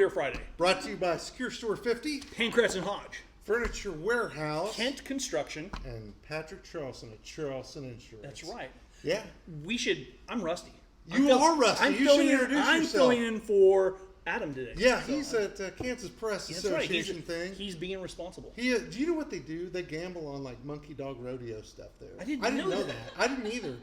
Beer Friday. Brought to you by Secure Store 50, Pancratz and Hodge, Furniture Warehouse, Kent Construction, and Patrick Charleston at Charleston Insurance. That's right. Yeah. I'm Rusty. You are Rusty. You should introduce yourself. I'm filling in for Adam today. Yeah, he's at Kansas Press Association right. thing. He's being responsible. Do you know what they do? They gamble on like monkey dog rodeo stuff there. I didn't know that. I didn't either.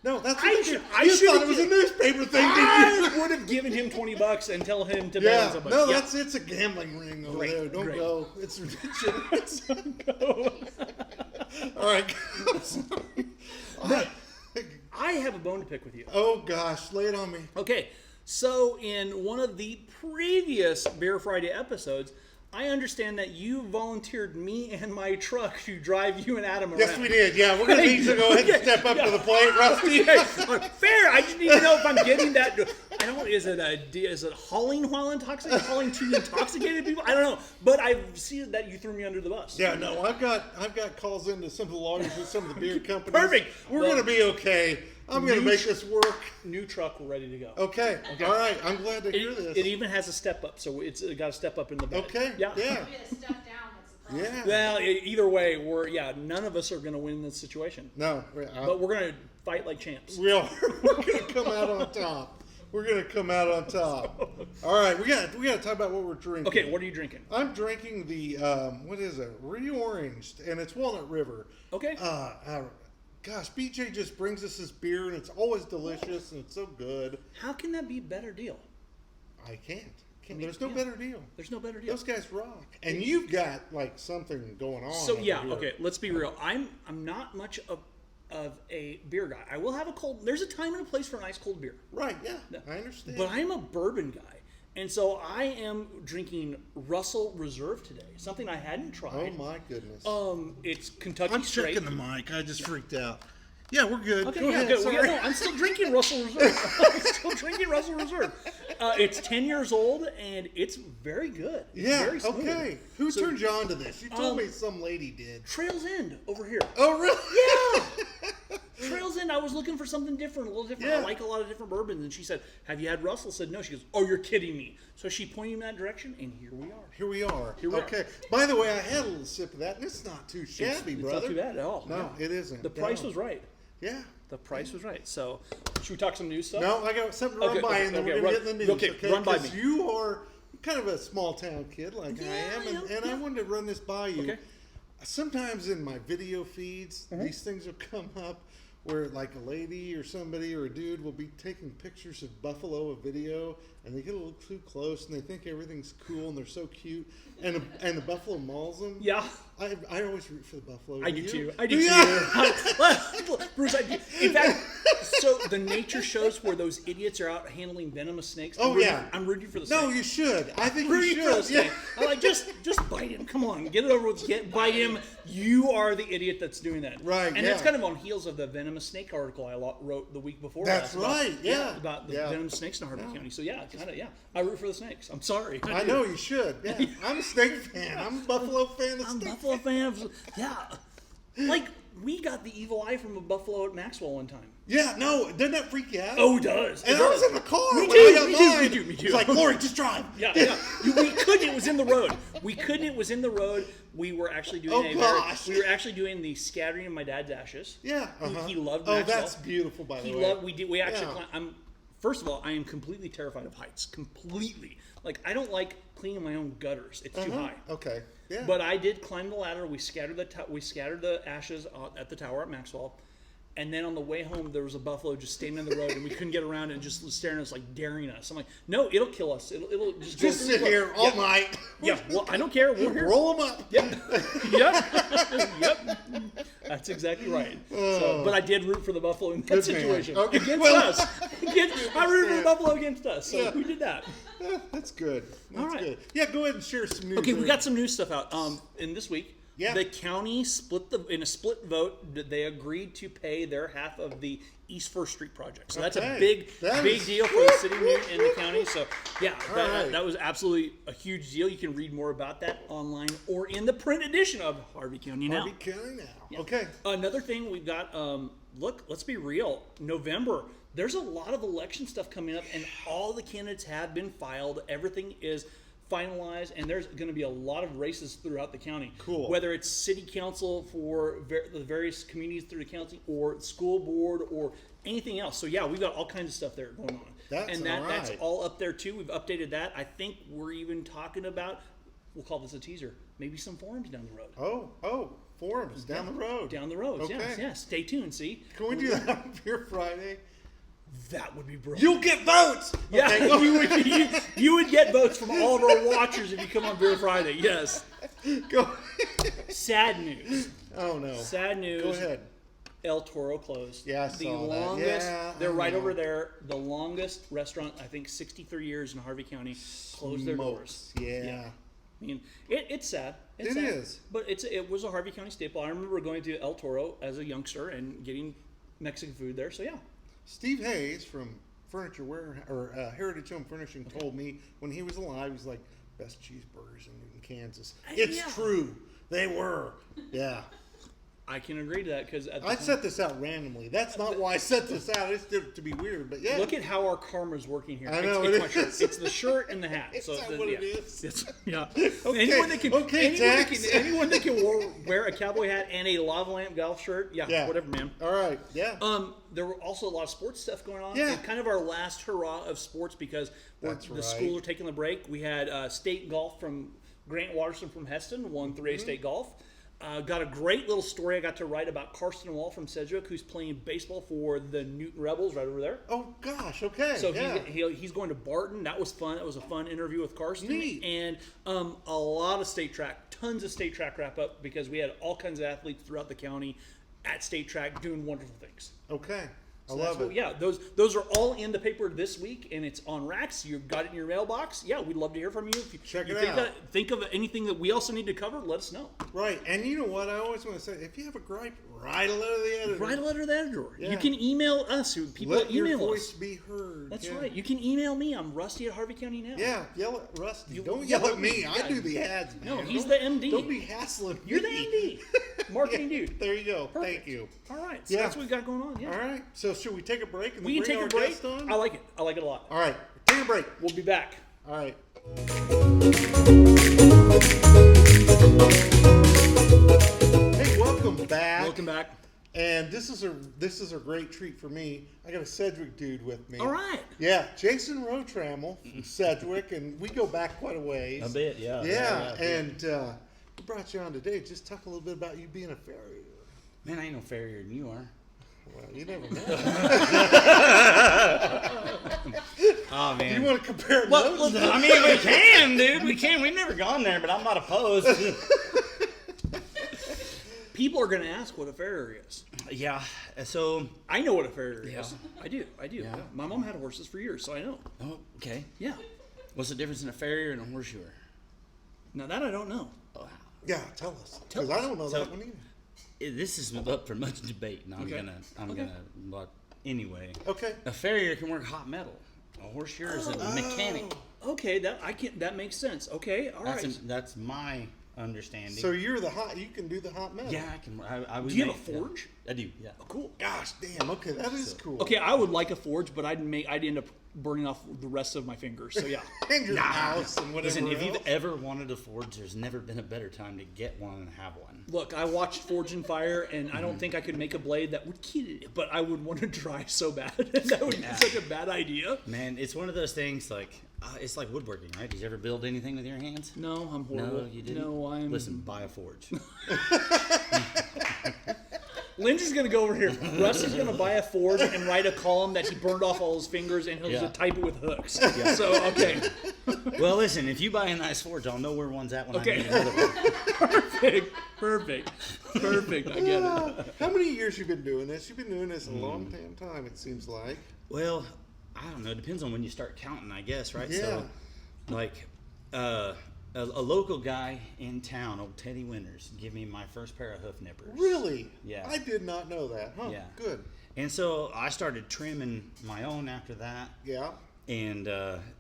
No, that's what I they should. do. I You should thought it was a newspaper thing, didn't I you? would have given him $20 and tell him to bet Yeah, on somebody. no, it's a gambling ring over there. Don't great. go. It's ridiculous. Go. All right. All right. I have a bone to pick with you. Oh gosh, lay it on me. Okay, so in one of the previous Beer Friday episodes, I understand that you volunteered me and my truck to drive you and Adam around. Yes, we did. Yeah, we're going to need to go ahead and step up to the plate, Rusty. Fair. I just need to know if I'm getting that. I don't. Is it hauling while intoxicated? Hauling to intoxicated people? I don't know. But I see that you threw me under the bus. Yeah, no, I've got calls into some of the lawyers with some of the beer companies. Perfect. We're going to be okay. I'm going to make this work. New truck, we're ready to go. Okay. All right. I'm glad to hear this. It even has a step up, so it's got a step up in the bed. Okay. Yeah. Yeah. Maybe a step down. That's the problem. Yeah. Well, either way, none of us are going to win this situation. No. But we're going to fight like champs. We are. We're going to come out on top. We're going to come out on top. All right. We got to talk about what we're drinking. Okay, what are you drinking? I'm drinking the what is it? Reoranged, and it's Walnut River. Okay. Gosh, BJ just brings us this beer, and it's always delicious, and it's so good. How can that be a better deal? I can't. There's no better deal. There's no better deal. Those guys rock. And you've got like something going on. So yeah, over here. okay. Let's be real. I'm not much of a beer guy. I will have a cold. There's a time and a place for a nice cold beer. Right. Yeah. I understand. But I'm a bourbon guy. And so I am drinking Russell Reserve today, something I hadn't tried. Oh my goodness. It's Kentucky I'm Straight. checking the mic. I just freaked out. Yeah, we're good. Okay, Go ahead. good. Sorry. No, I'm still drinking Russell Reserve. I'm still drinking Russell Reserve. It's 10 years old, and it's very good. It's Yeah. very smooth. Okay. Who turned you on to this? You told me some lady did. Trails End over here. Oh really? Yeah. Trails End. I was looking for something different, a little different. Yeah. I like a lot of different bourbons. And she said, "Have you had Russell?" I said, "No." She goes, "Oh, you're kidding me." So she pointed me in that direction, and here we are. Here we are. Here we are. Okay. By the way, I had a little sip of that, and it's not too shabby, It's brother. not too bad at all. No, it isn't. The price No. was right. Yeah. The price was right. So, should we talk some news stuff? No, I got something to run by, and then we're going to get in the news. Okay, run by me. Because you are kind of a small town kid like I am, and I wanted to run this by you. Okay. Sometimes in my video feeds, these things will come up where like a lady or somebody or a dude will be taking pictures of buffalo, a video, and they get a little too close, and they think everything's cool, and they're so cute, and the buffalo mauls them. Yeah. I always root for the buffalo. I do you? too. I do Yeah. too. Bruce, I do. In fact, so the nature shows where those idiots are out handling venomous snakes. I'm rooting for the snake. No, you should. I think you Rooting for the should. snake. Yeah. I'm like, just bite him. Come on, get it over with. Bite him. You are the idiot that's doing that. Right, And it's kind of on heels of the venomous snake article I wrote the week before. That's last right. Yeah. About the venomous snakes in Harvey County. So I root for the snakes. I'm sorry. I know you should. Yeah. I'm a snake fan. I'm a buffalo fan. I'm a buffalo fan. Like, we got the evil eye from a buffalo at Maxwell one time. Yeah, no, doesn't that freak you out? Oh, it does. And I was in the car. Me when too, I got me too, mine. me too, me too. It's like, Lori, just drive. Yeah. We couldn't. It was in the road. It was in the road. We were actually doing we were actually doing the scattering of my dad's ashes. Yeah. He loved Oh, Maxwell. that's beautiful, by the way. We actually first of all, I am completely terrified of heights. Completely. Like, I don't like cleaning my own gutters. It's too high. Okay. Yeah. But I did climb the ladder. We scattered the ashes at the tower at Maxwell, and then on the way home there was a buffalo just standing on the road, and we couldn't get around and just staring at us, like daring us. I'm like, no, it'll kill us. It'll just go sit here all night. Yeah. Well, I don't care. We're here. Roll them up. Yep. Yep. That's exactly right. But I did root for the buffalo in that situation. Okay. Against us. I rooted for the buffalo against us. So who did that? That's good. That's All right. good. Yeah, go ahead and share some news. Okay, we got some new stuff out. In this week, Yeah. the county in a split vote, they agreed to pay their half of the East First Street project. So that's a big deal for the city and the county. So that was absolutely a huge deal. You can read more about that online or in the print edition of Harvey County Now. Harvey County Now. Yeah. Okay. Another thing we've got. Look, let's be real. November. There's a lot of election stuff coming up, and all the candidates have been filed. Everything is finalized, and there's going to be a lot of races throughout the county. Cool. Whether it's city council for the various communities through the county, or school board, or anything else. So yeah, we've got all kinds of stuff there going on. That's all up there too. We've updated that. I think we're even talking about, we'll call this a teaser, maybe some forums down the road. Oh, forums down the road. Down the road, Okay. yes. Stay tuned, see? Can we do that on Beer Friday? That would be brilliant. You'll get votes! Yeah, Okay, you would get votes from all of our watchers if you come on Beer Friday, yes. go. Sad news. Oh, no. Sad news. Go ahead. El Toro closed. Yeah, I the saw that. longest, Yeah, they're I right know. over there. The longest restaurant, I think 63 years in Harvey County, closed their doors. Yeah. I mean, it's sad. It's It sad. is. But it was a Harvey County staple. I remember going to El Toro as a youngster and getting Mexican food there. So yeah. Steve Hayes from Heritage Home Furnishing told me when he was alive, he's like, best cheeseburgers in Kansas. It's Yeah. true. They were. Yeah. I can agree to that because I set this out randomly. That's not why I set this out. It's to be weird, but yeah. Look at how our karma's working here. I know, it's it my shirt. is. It's the shirt and the hat. Is So that what it is? Yeah. Okay. Anyone that can, Jax. anyone that can wear a cowboy hat and a lava lamp golf shirt, yeah, whatever, man. All right, yeah. There were also a lot of sports stuff going on. Yeah. And kind of our last hurrah of sports because the schools are taking the break. We had state golf from Grant Watterson from Heston won 3A state golf. Got a great little story I got to write about Karsten Wall from Sedgwick, who's playing baseball for the Newton Rebels right over there. Oh gosh, okay. So he's going to Barton. That was fun. That was a fun interview with Karsten. Neat. And a lot of state track, tons of state track wrap up because we had all kinds of athletes throughout the county at state track doing wonderful things. Okay. I So love it. Yeah, those are all in the paper this week, and it's on racks. You got it in your mailbox. Yeah, we'd love to hear from you. If you Check it think out. Think of anything that we also need to cover, let us know. Right, and you know what? I always want to say, if you have a gripe, write a letter to the editor. Write a letter to the editor. Yeah. You can email us. People Let your email voice us. be heard. That's Yeah. right. You can email me. I'm Rusty at Harvey County Now. Yeah, yell at Rusty. You- Don't yell yell at at me. me. I Yeah. do the ads, man. No, he's Don't- the MD. Don't be hassling You're the me. MD. Marketing Yeah, dude. There you go. Perfect. Thank you. All right. So Yeah. that's what we got going on. Yeah. All right. So should we take a break and We then can bring take a our break. guest on? I like it. I like it a lot. All right. Take a break. We'll be back. All right. Hey, welcome back. Welcome back. And this is a great treat for me. I got a Sedgwick dude with me. All right. Yeah, Jason RoTramel from Sedgwick, and we go back quite a ways. A bit, yeah. Yeah, and we brought you on today. Just talk a little bit about you being a farrier. Man, I ain't no farrier than you are. Well, you never know. Oh, man. You want to compare Well, notes? I mean, we can, dude. We can. We've never gone there, but I'm not opposed. People are going to ask what a farrier is. Yeah. So, I know what a farrier Yeah. is. I do. Yeah. My mom had horses for years, so I know. oh, okay. Yeah. What's the difference in a farrier and a horseshoer? Now that I don't know. Oh, Yeah, tell us. Tell Because I us. don't know So- that one either. this is up for much debate, and I'm Okay. Okay. but anyway. Okay. A farrier can work hot metal. A horseshoer is a mechanic. Okay, that makes sense. Okay, all right. That's my understanding. So you're you can do the hot metal. yeah, I can. I would Do you have make- a forge? I do. Yeah. Cool. Gosh, damn. Okay, that is cool. Okay, I would like a forge, but I'd end up burning off the rest of my fingers. So yeah. And your house and whatever Listen, if else. you've ever wanted a forge, there's never been a better time to get one and have one. Look, I watched Forge and Fire, and I don't think I could make a blade that would kill it, but I would want to try so bad. That would be such a bad idea. Man, it's one of those things like it's like woodworking, right? Did you ever build anything with your hands? No, I'm horrible. No, you didn't. No, I'm. Listen, buy a forge. Lindsay's gonna go over here. Rusty's gonna buy a forge and write a column that he burned off all his fingers, and he'll Yeah. just type it with hooks. So okay, Well, listen, if you buy a nice forge, I'll know where one's at when Okay. I need another one. perfect. I get it. How many years you been doing this? You've been doing this a long damn time, it seems like. Well, I don't know. It depends on when you start counting, I guess, right? Yeah. So, like, a local guy in town, old Teddy Winters, give me my first pair of hoof nippers. Really? Yeah. I did not know that. Huh. Yeah. Good. And so I started trimming my own after that. Yeah. And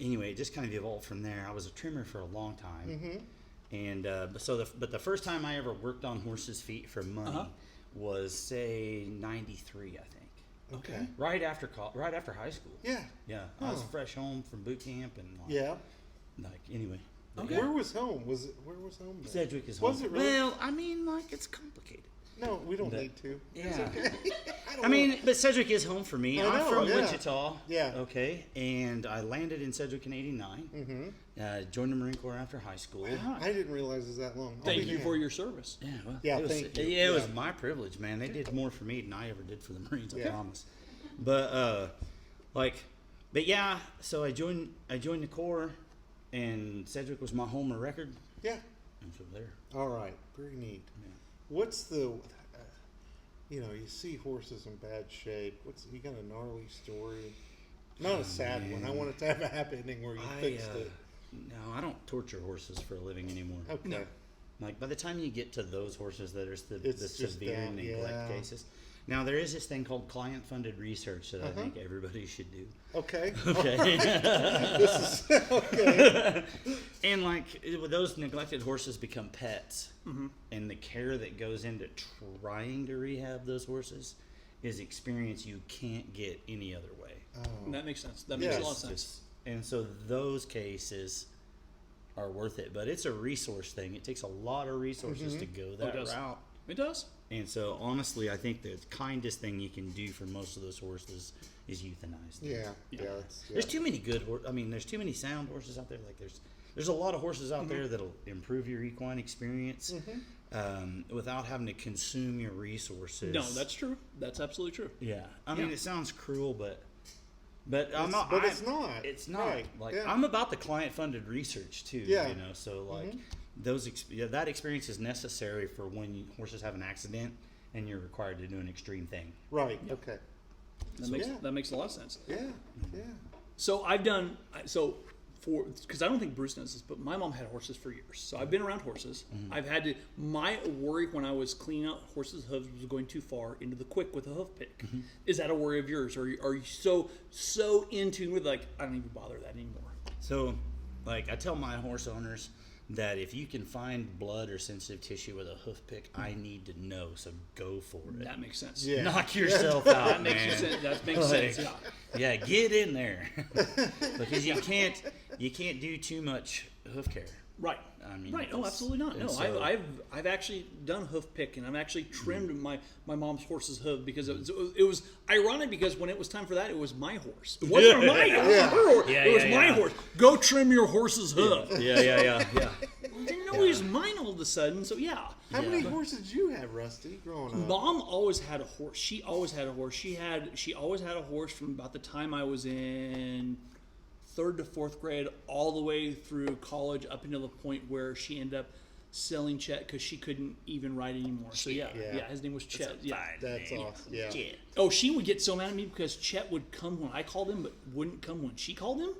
anyway, it just kind of evolved from there. I was a trimmer for a long time. Mm-hmm. And but the first time I ever worked on horses' feet for money was, say, 93, I think. Okay. Right after high school. Yeah. Yeah, I was Huh. fresh home from boot camp and like, Yeah. like anyway. Okay. Where was home? Where was home then? Sedgwick is home. Was it really? Well, I mean, like, it's complicated. No, we don't need to. It's Yeah. okay. I mean, but Sedgwick is home for me. I I'm know, from yeah. Wichita. Yeah. Okay. And I landed in Sedgwick in '89. Mm-hmm. Joined the Marine Corps after high school. I didn't realize it was that long. Thank you for your service. Yeah, well, Yeah, it was, thank you. Yeah, it was Yeah. my privilege, man. They did more for me than I ever did for the Marines, I promise. But but yeah, so I joined the Corps, and Sedgwick was my home of record. Yeah. And so there. All right. Very neat. Yeah. What's the, you see horses in bad shape. You got a gnarly story? Not a sad one. I want it to have a happy ending where you fixed it. No, I don't torture horses for a living anymore. Okay. No. Like by the time you get to those horses that are the It's just severe down, neglect yeah. cases. Now there is this thing called client-funded research that I think everybody should do. Okay. Okay. This is okay. And those neglected horses become pets, and the care that goes into trying to rehab those horses is experience you can't get any other way. Oh. That makes sense. That makes a lot of sense. Just, and so those cases are worth it, but it's a resource thing. It takes a lot of resources to go that route. It does. And so honestly, I think the kindest thing you can do for most of those horses is euthanize them. Yeah. There's too many there's too many sound horses out there. Like there's a lot of horses out there that'll improve your equine experience without having to consume your resources. No, that's true. That's absolutely true. Yeah. I mean, it sounds cruel, but I'm not. But it's not. It's not. Right. Like Yeah. I'm about the client-funded research too. Yeah. So like that experience is necessary for when horses have an accident and you're required to do an extreme thing. Right. Okay. That makes a lot of sense. Yeah. Yeah. So because I don't think Bruce knows this, but my mom had horses for years. So I've been around horses. I've had to, my worry when I was cleaning out horses' hooves was going too far into the quick with a hoof pick. Is that a worry of yours? Or are you so in tune with I don't even bother that anymore? So, I tell my horse owners that if you can find blood or sensitive tissue with a hoof pick, I need to know. So go for it. That makes sense. Yeah. Knock yourself out, That man. makes sense. That makes sense. Yeah. Yeah, get in there because you can't do too much hoof care. Right. I mean, right. Oh, absolutely not. No, so- I've actually done hoof pick, and I've actually trimmed my mom's horse's hoof because it was ironic because when it was time for that, it was my horse. It wasn't my her horse. Yeah, it was yeah, my yeah. horse. Go trim your horse's hoof. Yeah. I didn't know he was mine all of a sudden. So yeah. How many horses did you have, Rusty, growing up? Mom always had a horse. She always had a horse. She always had a horse from about the time I was in 3rd to 4th grade, all the way through college, up until the point where she ended up selling Chet because she couldn't even ride anymore. So yeah, his name was Chet. Yeah. That's awesome. Yeah. Oh, she would get so mad at me because Chet would come when I called him, but wouldn't come when she called him.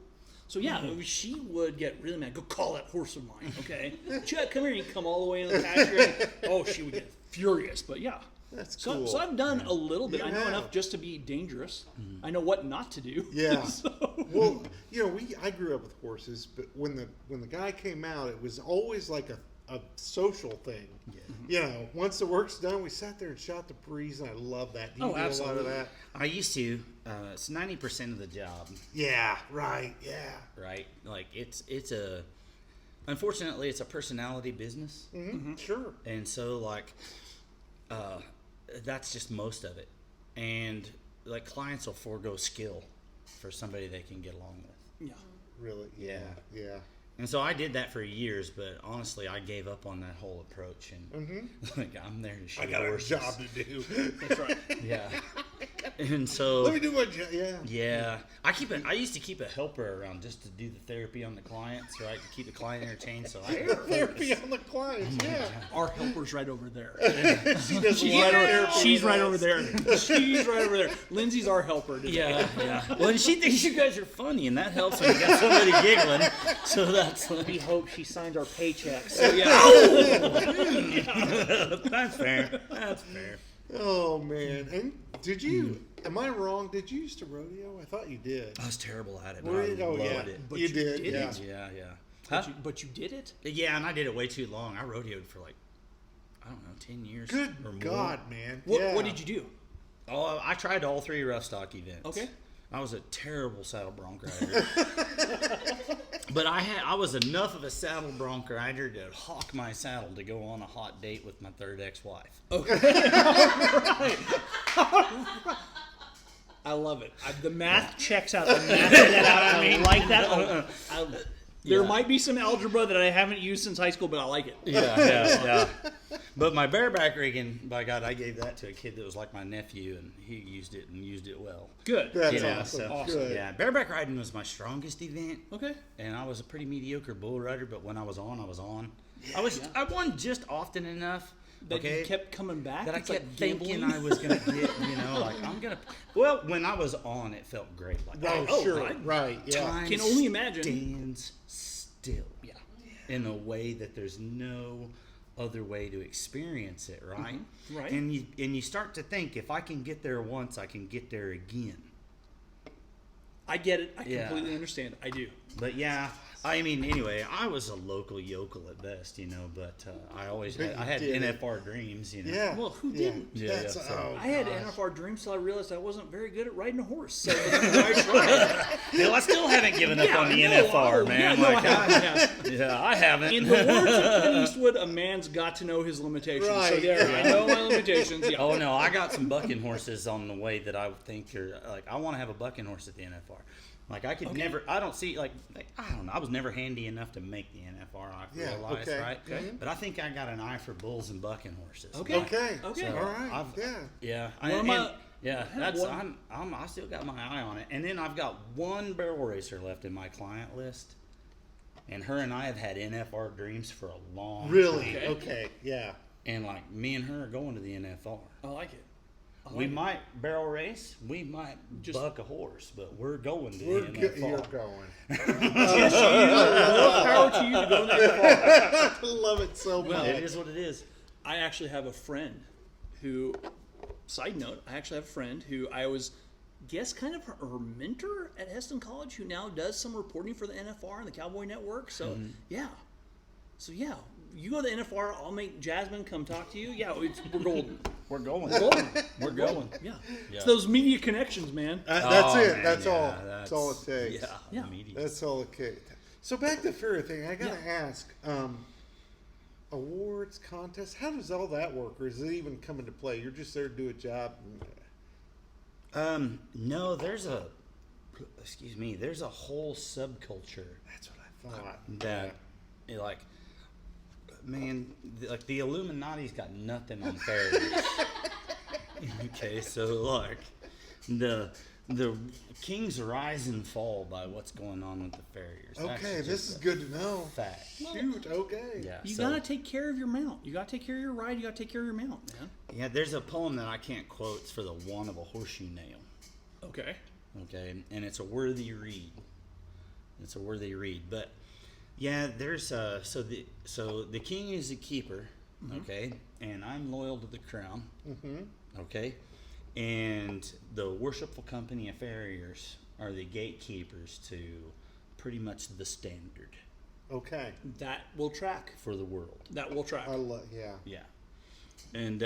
So yeah, she would get really mad. Go call that horse of mine, okay? Chet, come here. He'd come all the way in the pasture. And, she would get furious. But yeah. That's cool. So I've done a little bit. You I know have. enough just to be dangerous. I know what not to do. Yeah. So- Well, I grew up with horses, but when the guy came out, it was always like a social thing. Yeah. Once the work's done, we sat there and shot the breeze, and I love that. Do you do absolutely. a lot of that? I used to. It's 90% of the job, Yeah. Right. Yeah. right? Like unfortunately, it's a personality business, Sure. and so that's just most of it. And clients will forego skill for somebody they can get along with. yeah. Really. Yeah. Yeah. And so I did that for years, but honestly, I gave up on that whole approach. And I'm there to show I got horses. a job to do. That's right. Yeah. And so Let me do my job. Yeah. yeah, I used to keep a helper around just to do the therapy on the clients, right? To keep the client entertained. So I Therapy on the clients. Yeah. Our helper's right over there. She does a She's lot right of over, therapy she's with right us. over there. She's right over there. Lindsay's our helper today. yeah. Well, and she thinks you guys are funny, and that helps when you got somebody giggling. So that's We hope she signs our paychecks. So yeah. that's fair. That's fair. Oh man! And did you? Am I wrong? Did you used to rodeo? I thought you did. I was terrible at it, but Were I you? Oh loved yeah, it. But you you did. did Yeah. it? Yeah. Huh? But you did it? Yeah, and I did it way too long. I rodeoed for 10 years. Good or more. God, man! What did you do? Oh, I tried all 3 rough stock events. Okay. I was a terrible saddle bronc rider. But I was enough of a saddle bronker. I had to hawk my saddle to go on a hot date with my third ex-wife. Okay. All right. I love it. The math checks out. The math that out. I like that. There might be some algebra that I haven't used since high school, but I like it. Yeah. But my bareback rigging, by God, I gave that to a kid that was like my nephew, and he used it well. Good. That's You know, awesome. so- Awesome. Good. Yeah, bareback riding was my strongest event. Okay. And I was a pretty mediocre bull rider, but when I was on, I was on. I won just often enough. That Okay. you kept coming back. That I It's kept like thinking gambling. I was gonna get, like I'm gonna. Well, when I was on, it felt great. Like Oh, sure. right. Right. Yeah. time Can only imagine. stands still. Yeah. In a way that there's no other way to experience it, right? Mm-hmm. Right. And you start to think, if I can get there once, I can get there again. I get it. I Yeah. completely understand. I do. But yeah, I mean, anyway, I was a local yokel at best, but I always But had you did it. NFR dreams, Yeah. Well, who yeah. didn't? Yeah, That's, yeah, so- oh, I had gosh. NFR dreams till I realized I wasn't very good at riding a horse. So I tried. Hell, I still haven't given up on the no, NFR, man. Yeah, no, Like, I haven't. yeah, I haven't. In the words of Clint Eastwood, a man's got to know his limitations. So Right. there, I know my limitations. Yeah. Oh no, I got some bucking horses on the way that I think are like I want to have a bucking horse at the NFR. Like I could never, I don't see like I don't know. I was never handy enough to make the NFR. I Yeah, realize, okay. right? Okay. But I think I got an eye for bulls and bucking horses. Okay. Okay. Okay. So, all right. I've- yeah. Yeah, One of my- yeah. had That's one- I still got my eye on it. And then I've got one barrel racer left in my client list, and her and I have had NFR dreams for a long Really? Okay. Okay. Yeah. And like me and her are going to the NFR. I like it. We might barrel race. We might Just- buck a horse, but we're going to We're the good. You're NFR. going. More power to you to go that far. I love it so much. It is what it is. I actually have a friend who, side note, I actually have a friend who I was, kind of her mentor at Heston College, who now does some reporting for the NFR and the Cowboy Network. So, yeah. So, yeah. You go to the NFR, I'll make Jasmine come talk to you. Yeah, we're golden. We're going. We're golden. We're going. Yeah. Yeah. It's those media connections, man. That's Oh, it. man, That's yeah, all. That's all it takes. Yeah. Yeah. The media. That's all it takes. So back to the Farrier thing. I gotta ask. Awards, contests. How does all that work, or is it even come into play? You're just there to do a job. No, there's a whole subculture That's what I thought. that, like, man, like the Illuminati's got nothing on farriers. Okay, so like the kings rise and fall by what's going on with the farriers. That's Okay, this just is a good to know. fact. Shoot. Okay. Yeah, You so- gotta take care of your mount. You gotta take care of your ride. You gotta take care of your mount, man. Yeah, there's a poem that I can't quote. It's for the want of a horseshoe nail. Okay. Okay, and it's a worthy read. It's a worthy read, but yeah, there's so the king is the keeper, okay, and I'm loyal to the crown, okay, and the worshipful company of farriers are the gatekeepers to pretty much the standard Okay. That will track. for the world. That will track. I love. Yeah. Yeah, and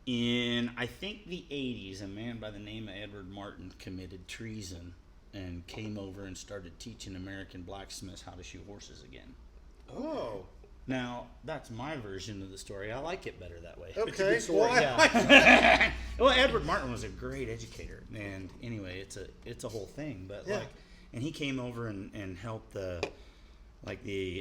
in I think the 80s, a man by the name of Edward Martin committed treason and came over and started teaching American blacksmiths how to shoe horses again. Oh. Now, that's my version of the story. I like it better that way. Okay. story, Well, Yeah. Well, Edward Martin was a great educator, and anyway, it's a whole thing. But Yeah. and he came over and helped the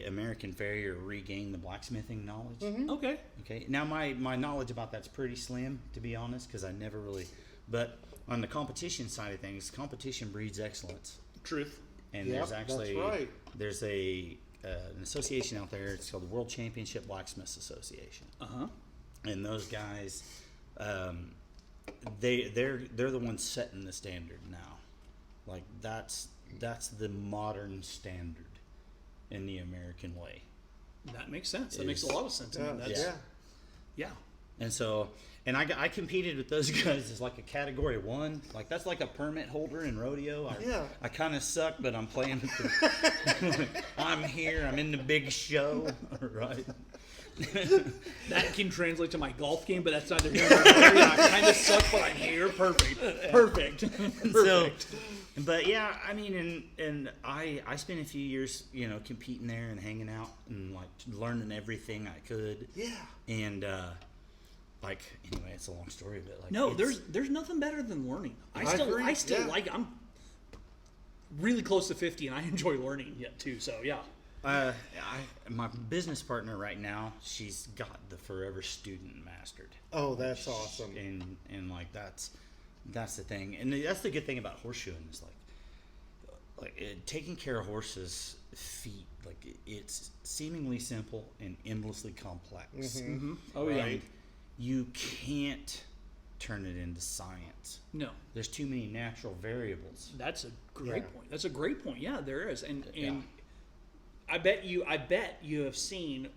American farrier regain the blacksmithing knowledge. Okay. Okay. Now my knowledge about that's pretty slim, to be honest, because I never really. But on the competition side of things, competition breeds excellence, Truth. and Yep, there's that's actually right. there's an association out there. It's called the World Championship Blacksmiths Association, and those guys, they're the ones setting the standard now. Like that's the modern standard in the American way. That makes sense. That makes a lot of sense. I mean, Yeah. that's, Yeah. yeah. And so, and I competed with those guys as like a category 1. Like that's like a permit holder in rodeo. I kind of suck, but I'm playing with the, I'm here. I'm in the big show, right? That can translate to my golf game, but that's neither here nor there. Yeah, I kind of suck, but I'm here. Perfect. Perfect. So, But yeah, I mean, and I spent a few years, competing there and hanging out and like learning everything I could. Yeah. And anyway, it's a long story, but like no, there's nothing better than learning. I agree. still Yeah. like. I'm really close to 50, and I enjoy learning yet too. So yeah. My business partner right now, she's got the Forever Student mastered. Oh, that's awesome. And like that's the thing, and that's the good thing about horseshoeing is taking care of horses' feet. Like it's seemingly simple and endlessly complex. Mm-hmm. Oh right? yeah. You can't turn it into science. No. There's too many natural variables. That's a great point. That's a great point. Yeah, there is, and Yeah. I bet you have seen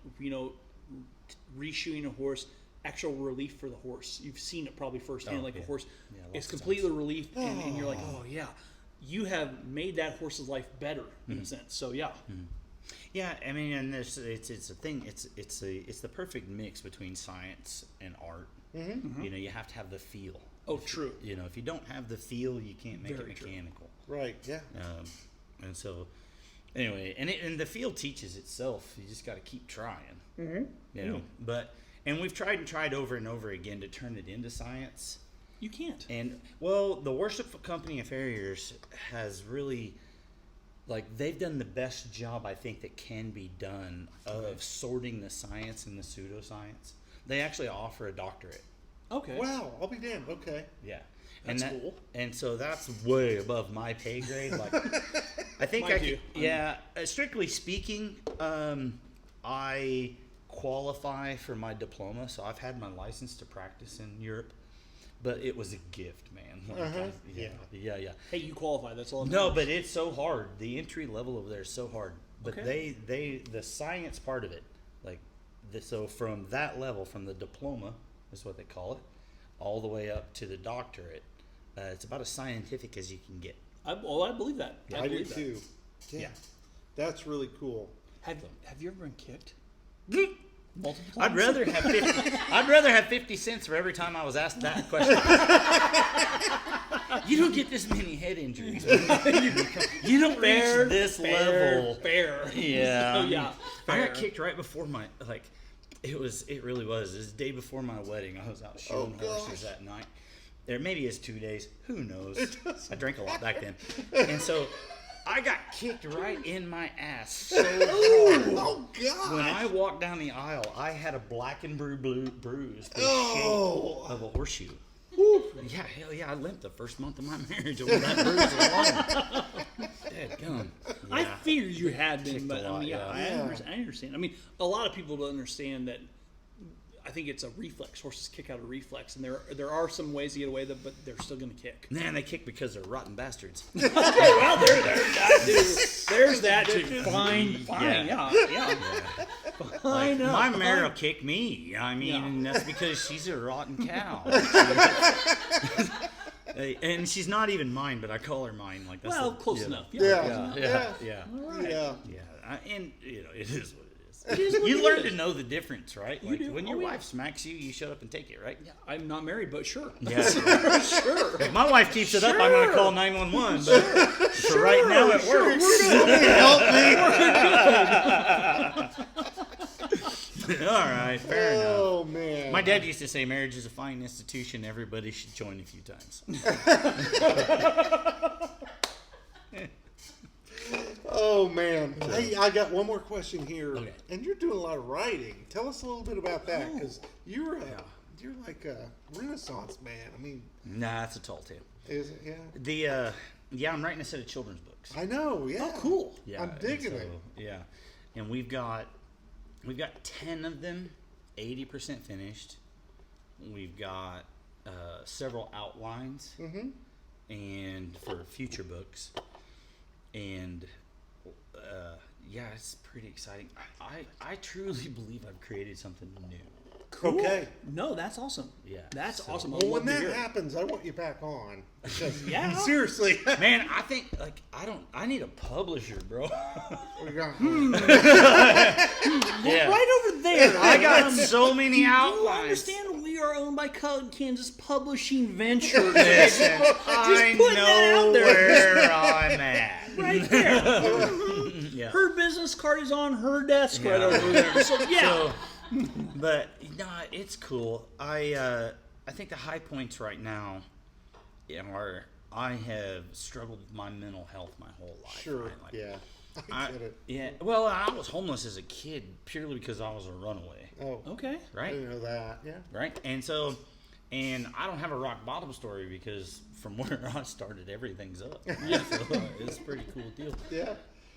reshoeing a horse, actual relief for the horse. You've seen it probably firsthand, a horse is completely relieved, and you're like, oh yeah, you have made that horse's life better in a sense. So yeah. Mm-hmm. Yeah, I mean, and it's a thing. It's the perfect mix between science and art. Mm-hmm. You have to have the feel. Oh, true. If you don't have the feel, you can't make Very it true. mechanical. Right. Yeah. And so, anyway, and the field teaches itself. You just got to keep trying. Mm-hmm. And we've tried over and over again to turn it into science. You can't. And well, the Worshipful Company of Farriers has really, they've done the best job I think that can be done of sorting the science and the pseudoscience. They actually offer a doctorate. Okay. Wow. I'll be damned. Okay. Yeah. That's cool. And so that's way above my pay grade. I think Mine too. Strictly speaking, I qualify for my diploma, so I've had my license to practice in Europe, but it was a gift, man. Yeah. Hey, you qualify. That's all. No, but it's so hard. The entry level over there is so hard. But Okay. the science part of it, so from that level, from the diploma is what they call it, all the way up to the doctorate, it's about as scientific as you can get. I believe that. I do believe that. too. Yeah. That's really cool. Have you ever been kicked? Multiple I'd times? rather have 50 cents for every time I was asked that question. You don't get this many head injuries. You don't reach this level. Fair. Yeah. Oh, yeah. I Fair. got kicked right before my it really was. It was the day before my wedding. I was out shooting horses that night. There maybe it's 2 days. Who knows? I drank a lot back then. And so I got kicked right in my ass so hard. Oh God! When I walked down the aisle, I had a black and blue bruise the shape of a horseshoe. Woo. Yeah, hell yeah! I limped the first month of my marriage over that bruise alone. Dadgum. I Yeah. figured you had been, Kicked but a lot, yeah. I understand. I mean, a lot of people don't understand that. I think it's a reflex. Horses kick out a reflex, and there are some ways to get away with it, but they're still going to kick. Man, they kick because they're rotten bastards. Well, there's that too. Fine. Yeah. Fine. My mare will kick me. I mean, that's because she's a rotten cow. And she's not even mine, but I call her mine. That's Close enough. Yeah. Yeah. All right. Yeah. And it is what it is. It is what You it learn is. to know the difference, right? You do. When your Oh, yeah. wife smacks you, you shut up and take it, right? Yeah, I'm not married, but sure. Yeah. Sure. If my wife keeps it up, I'm going to call 911. But for right now, it works. Help me. All right, fair enough. Oh man. My dad used to say marriage is a fine institution. Everybody should join a few times. Oh man. Hey, I got one more question here. Okay. And you're doing a lot of writing. Tell us a little bit about that, because you're like a Renaissance man. I mean, Nah, that's a tall tale. is it? Yeah. I'm writing a set of children's books. I know. Yeah. Oh, cool. Yeah, I'm digging and it. Yeah, and we've got 10 of them, 80% finished. We've got several outlines, and for future books, and it's pretty exciting. I truly believe I've created something new. Cool. Okay. No, that's awesome. Yeah, That's so- awesome. I Well, love when to that hear it. happens, I want you back on. Because Yeah. seriously. Man, I think I need a publisher, bro. We're going, Yeah. Right over there. I got so many Do you outlines. understand we are owned by Kansas Publishing Ventures? Listen, Just I putting that out know there. where I'm at. Right there. Yeah. Her business card is on her desk right over there. So yeah. So, but no, it's cool. I think the high points right now are I have struggled with my mental health my whole life. sure. right? Like, Yeah. I get it. Yeah. Well, I was homeless as a kid purely because I was a runaway. Oh, Okay. I Right. didn't know that. Yeah. Right. And I don't have a rock bottom story because from where I started, everything's up. Yeah. So it's a pretty cool deal. Yeah.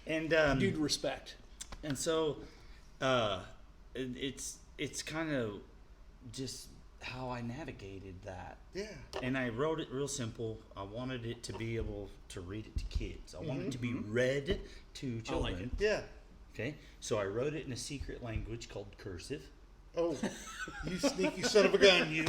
And Dude, respect. and so it's kind of just how I navigated that. Yeah. And I wrote it real simple. I wanted it to be able to read it to kids. I wanted it to be read to children. like it. Yeah. Okay, so I wrote it in a secret language called cursive. Oh, you sneaky son of a gun, you.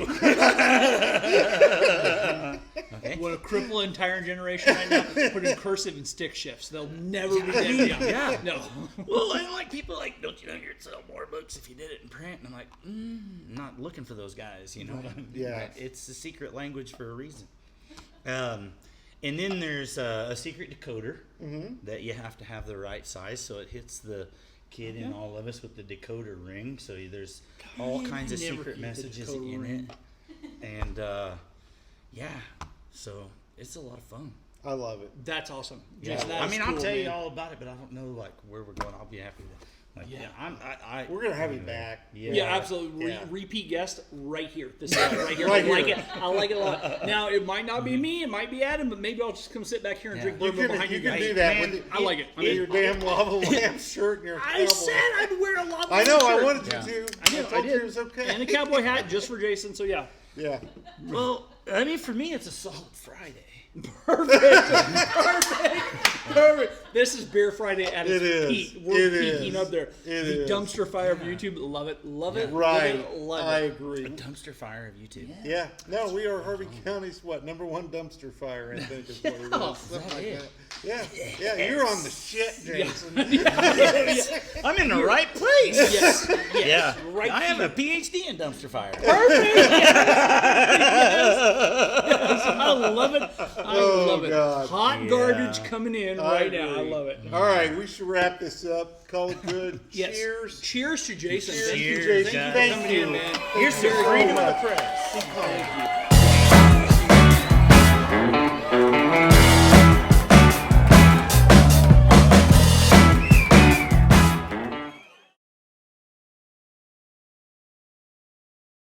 Okay. Want to cripple an entire generation right now? Put in cursive and stick shifts. They'll never be dead. Yeah. No. Well, and like people like, don't you know you'd sell more books if you did it in print? And I'm like, not looking for those guys. You know what I mean? Yeah. Like, it's a secret language for a reason. And then there's a secret decoder that you have to have the right size so it hits the kid in all of us with the decoder ring. So there's all kinds of never secret get the messages decoder in ring. it. And yeah, so it's a lot of fun. I love it. That's awesome. Yeah, Just, that I is mean, cool, I'll tell you man. all about it, but I don't know like where we're going. I'll be happy to. Like, Yeah. We're gonna have you back. Yeah, absolutely. Yeah. Repeat guest right here. This is right here. Right I like here. it. I like it a lot. Now it might not be me. It might be Adam, but maybe I'll just come sit back here and drink You bourbon can, behind you you can guys. do that Man, with I like it. I with mean, your damn lava lamp shirt and your I cowboy. said I'd wear a lot. I know. I shirt. wanted you Yeah. to. I did. told I you did. it was okay. And a cowboy hat just for Jason. So yeah. Yeah. Well, I mean, for me, it's a solid Friday. Perfect. This is Beer Friday at its It is. peak. We're It peaking is. up there. It the is. dumpster fire of YouTube. Love it. Love it. Right. Love it. Love I it. agree. A dumpster fire of YouTube. Yeah. No, we are Harvey County's #1 dumpster fire. I think is what it is. Something like it? that. Yeah. Yeah. You're on the shit, Jason. I'm in the right place. Yes. Yes. Yeah. Right I have here. a PhD in dumpster fire. Perfect. Yes. I love it. I love it. God. Hot garbage coming in right now. I agree. love it. All right, we should wrap this up. Call it good. Yes. Cheers. Cheers to Jason. Cheers Thank you, Cheers, Jason, guys. for Thank coming you. in, man. Here's some Very freedom of much. the press. Thank you.